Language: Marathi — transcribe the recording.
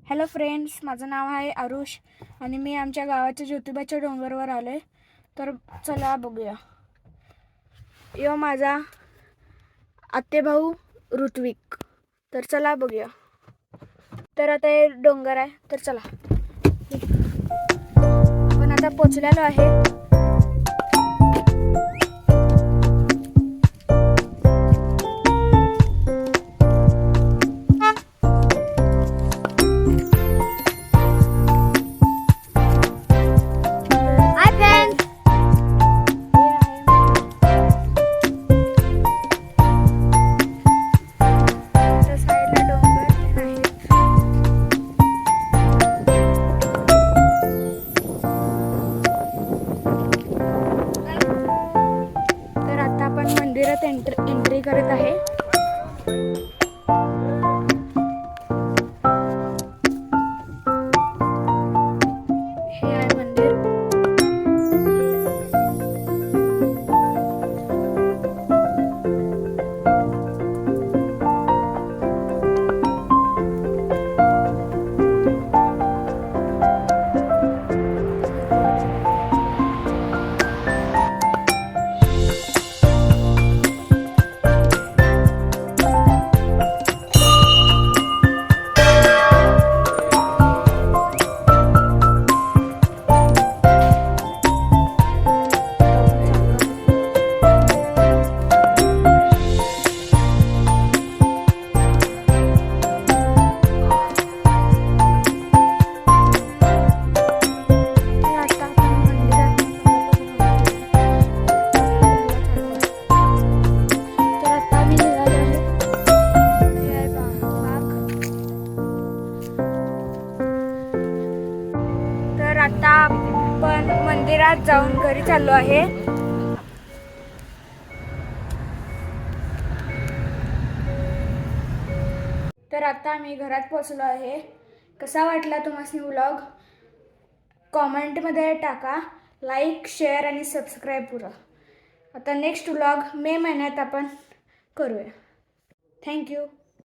हॅलो फ्रेंड्स, माझं नाव आहे आरुष आणि मी आमच्या गावाच्या ज्योतिबाच्या डोंगरावर आलो आहे. तर चला बघूया. यो माझा आत्तेभाऊ ऋत्विक. तर चला बघूया. तर आता हे डोंगर आहे, तर चला. आपण आता पोचलेलो आहे. मंदिरात एंट्री करत आहे. हे आहे मंदिर. आता आपण मंदिरात जाऊन घरी चाललो आहे. तर आता आम्ही घरात पोहोचलो आहे. कसा वाटला तुम्हाला व्लॉग कॉमेंटमध्ये टाका. लाईक, शेअर आणि सबस्क्राईब करा. आता नेक्स्ट व्लॉग मे महिन्यात आपण करूया. थँक्यू.